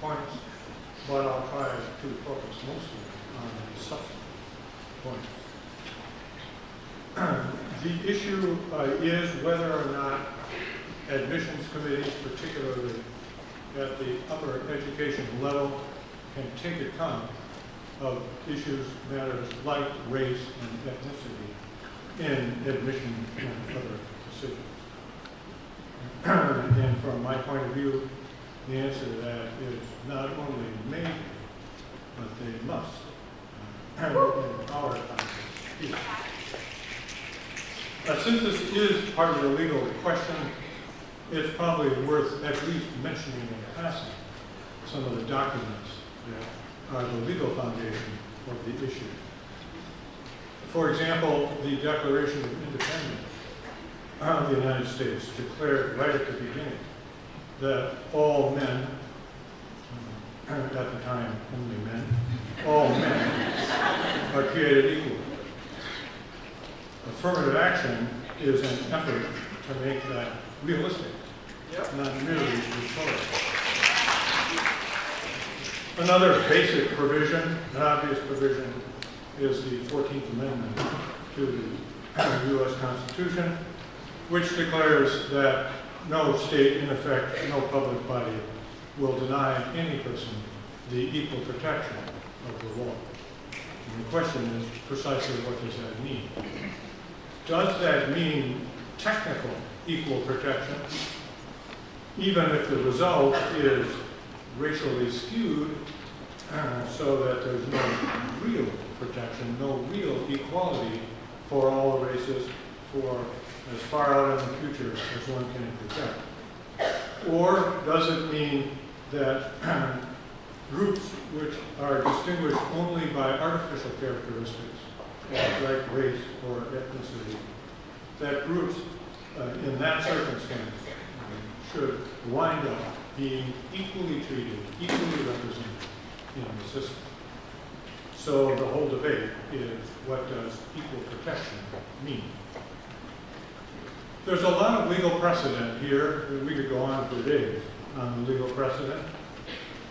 points, but I'll try to focus mostly on the substantive points. The issue is whether or not admissions committees, particularly at the upper education level, can take account of issues, matters like race and ethnicity in admission and other decisions. And from my point of view, the answer to that is not only may, but they must. In our context. Since this is part of the legal question, it's probably worth at least mentioning in passing some of the documents that are the legal foundation of the issue. For example, the Declaration of Independence of the United States declared right at the beginning that all men, at the time only men, all men are created equal. Affirmative action is an effort to make that realistic, not merely rhetorical. Another basic provision, an obvious provision, is the 14th Amendment to the U.S. Constitution, which declares that no state, in effect, no public body, will deny any person the equal protection of the law. And the question is precisely what does that mean? Does that mean technical equal protection, even if the result is racially skewed, so that there's no real protection, no real equality for all races for as far out in the future as one can project? Or does it mean that groups which are distinguished only by artificial characteristics, like race or ethnicity, that groups in that circumstance should wind up being equally treated, equally represented in the system? So the whole debate is, what does equal protection mean? There's a lot of legal precedent here. We could go on for days on the legal precedent.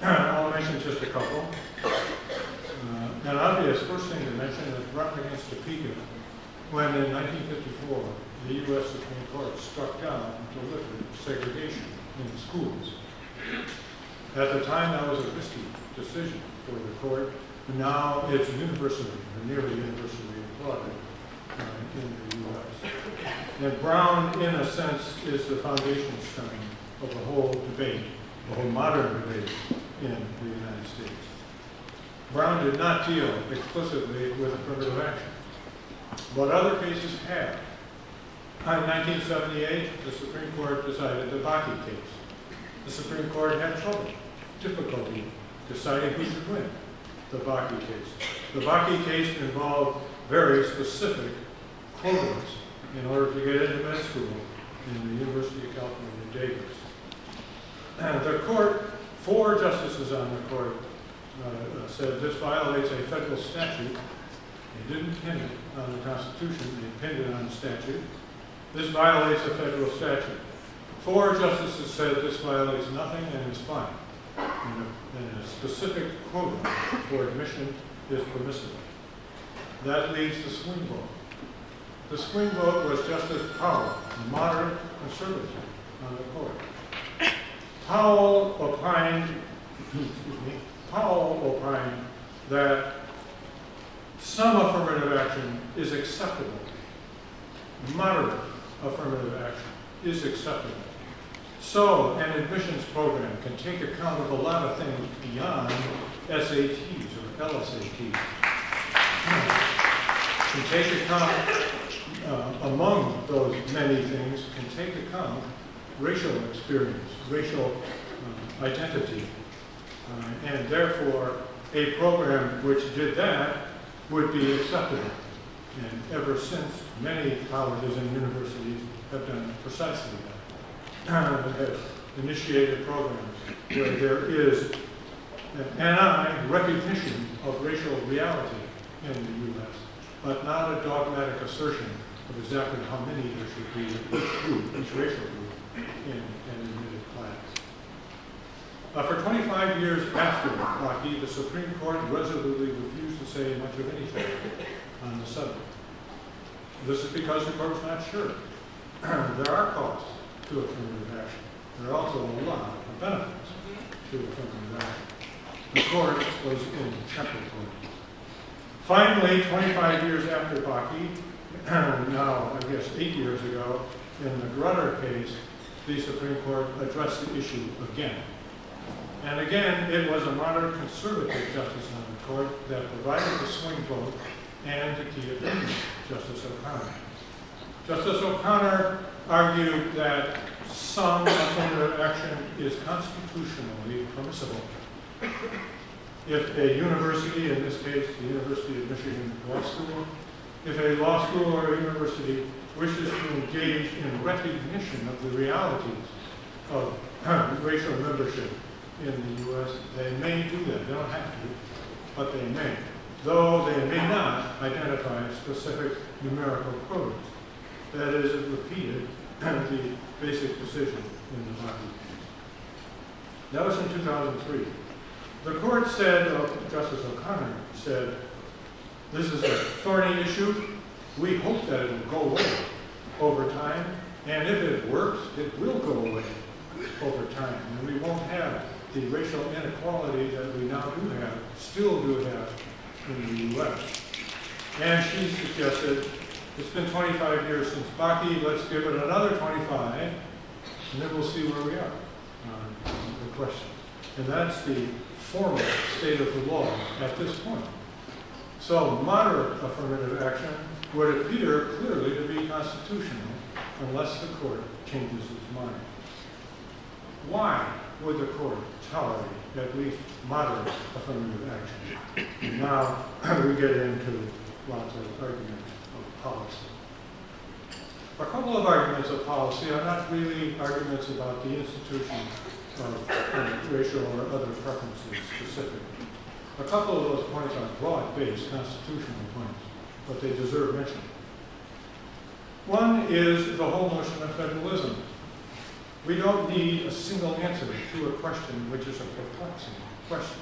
I'll mention just a couple. An obvious first thing to mention is Brown against Topeka, when in 1954 the U.S. Supreme Court struck down deliberate segregation in schools. At the time, that was a risky decision for the court. Now it's universally, or nearly universally applauded in the U.S. And Brown, in a sense, is the foundation stone of the whole debate, the whole modern debate in the United States. Brown did not deal explicitly with affirmative action, but other cases have. In 1978, the Supreme Court decided the Bakke case. The Supreme Court had difficulty deciding who should win the Bakke case. The Bakke case involved very specific quotas in order to get into med school in the University of California, Davis. And the court, 4 justices on the court, said this violates a federal statute. They didn't pin it on the Constitution, they pinned it on the statute. This violates a federal statute. 4 justices said this violates nothing and is fine. And a specific quota for admission is permissible. That leaves the swing vote. The swing vote was Justice Powell, a moderate conservative on the court. Powell opined that some affirmative action is acceptable. Moderate affirmative action is acceptable. So an admissions program can take account of a lot of things beyond SATs or LSATs. Can take account, among those many things, can take account racial experience, racial identity. And therefore, a program which did that would be acceptable. And ever since, many colleges and universities have done precisely that. Have initiated programs where there is an recognition of racial reality in the U.S., but not a dogmatic assertion of exactly how many there should be in each group, each racial group, in an admitted For 25 years after Rocky, the Supreme Court resolutely refused to say much of anything on the subject. This is because the court was not sure. There are costs to affirmative action. There are also a lot of benefits to affirmative action. The court was in temper court. Finally, 25 years after Rocky, now I guess 8 years ago, in the Grutter case, the Supreme Court addressed the issue again. And again, it was a moderate conservative justice on the court that provided the swing vote and the key opinion, Justice O'Connor. Justice O'Connor argued that some affirmative action is constitutionally permissible. If a university, in this case the University of Michigan Law School, if a law school or a university wishes to engage in recognition of the realities of racial membership in the U.S., they may do that. They don't have to, but they may. Though they may not identify specific numerical codes. That is, it repeated the basic decision in the Rocky case. That was in 2003. The court said, Justice O'Connor said, this is a thorny issue. We hope that it will go away over time, and if it works, it will go away over time, and we won't have the racial inequality that we now do have, still do have in the U.S. And she suggested, it's been 25 years since Bakke, let's give it another 25, and then we'll see where we are on the question. And that's the formal state of the law at this point. So moderate affirmative action would appear clearly to be constitutional unless the court changes its mind. Why would the court tolerate at least moderate affirmative action? Now we get into lots of arguments of policy. A couple of arguments of policy are not really arguments about the institution of racial or other preferences specifically. A couple of those points are broad-based constitutional points, but they deserve mention. One is the whole notion of federalism. We don't need a single answer to a question which is a perplexing question.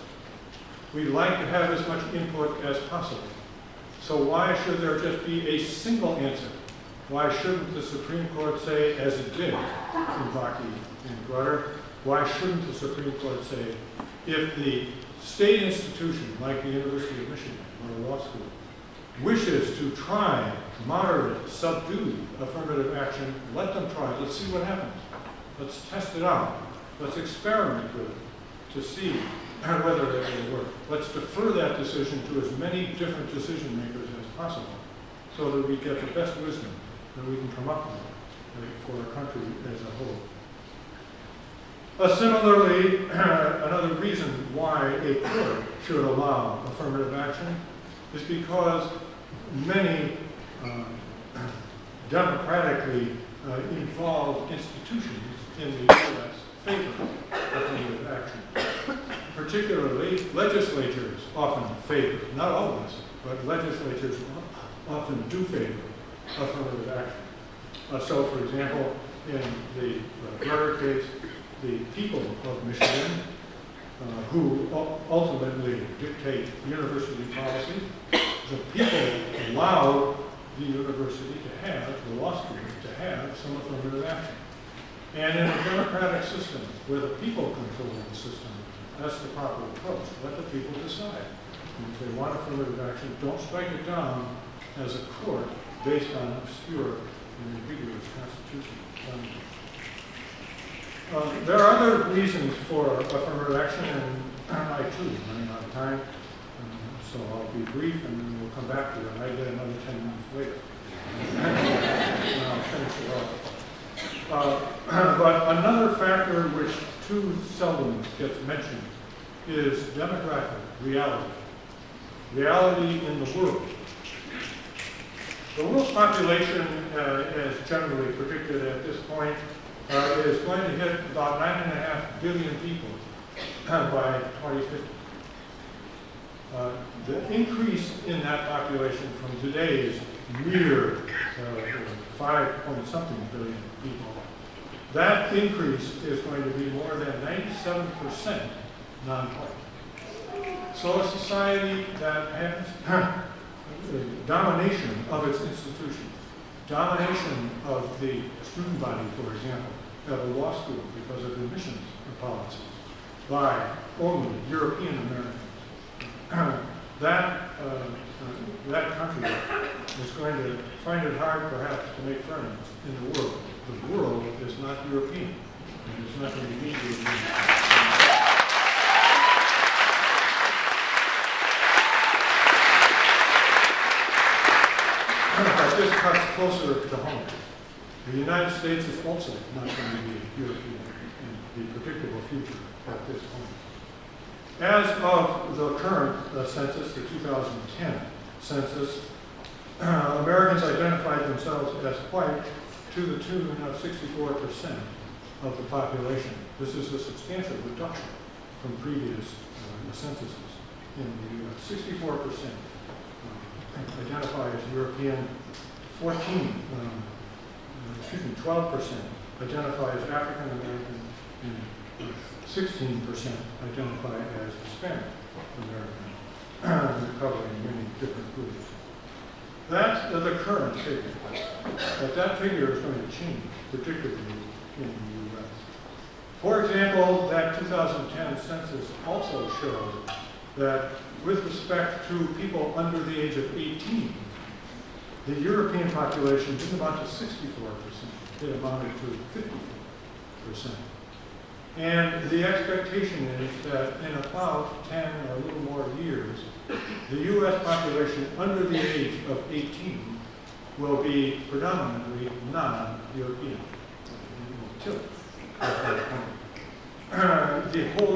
We like to have as much input as possible. So why should there just be a single answer? Why shouldn't the Supreme Court say, as it did in Bakke and Grutter, why shouldn't the Supreme Court say, if the state institution, like the University of Michigan or a law school, wishes to try moderate, subdued affirmative action, let them try. Let's see what happens. Let's test it out. Let's experiment with it to see whether it will work. Let's defer that decision to as many different decision makers as possible so that we get the best wisdom that we can come up with for our country as a whole. Similarly, another reason why a court should allow affirmative action is because many democratically involved institutions in the U.S. favor affirmative action. Particularly, legislatures often favor, not always, but legislatures often do favor affirmative action. So, for example, in the Grutter case, the people of Michigan, who ultimately dictate university policy, the people allow the university to have, the law school to have some affirmative action. And in a democratic system, where the people control the system, that's the proper approach. Let the people decide. And if they want affirmative action, don't strike it down as a court based on obscure and ambiguous constitutional language. There are other reasons for affirmative action, and I too am running out of time, so I'll be brief and then we'll come back to it. I get another 10 minutes later. And I'll finish it off. But another factor which too seldom gets mentioned is demographic reality. Reality in the world. The world's population, as generally predicted at this point, is going to hit about 9.5 billion people by 2050. The increase in that population from today's mere 5 point something billion people That increase is going to be more than 97% non-white. So a society that has domination of its institutions, domination of the student body, for example, at a law school because of admissions policies by only European Americans, that country is going to find it hard, perhaps, to make friends in the world. The world is not European, and it's not going to be European. But this cuts closer to home. The United States is also not going to be European in the predictable future at this point. As of the current census, the 2010 census, Americans identified themselves as white to the tune of 64% of the population. This is a substantial reduction from previous censuses in the U.S. 64% identify as European, 12% identify as African American, and 16% identify as Hispanic American, covering many different groups. That's the current figure, but that figure is going to change, particularly in the U.S. For example, that 2010 census also showed that with respect to people under the age of 18, the European population didn't amount to 64%, it amounted to 54%. And the expectation is that in about 10 or a little more years, the U.S. population under the age of 18 will be predominantly non-European. It will tilt at that point. The whole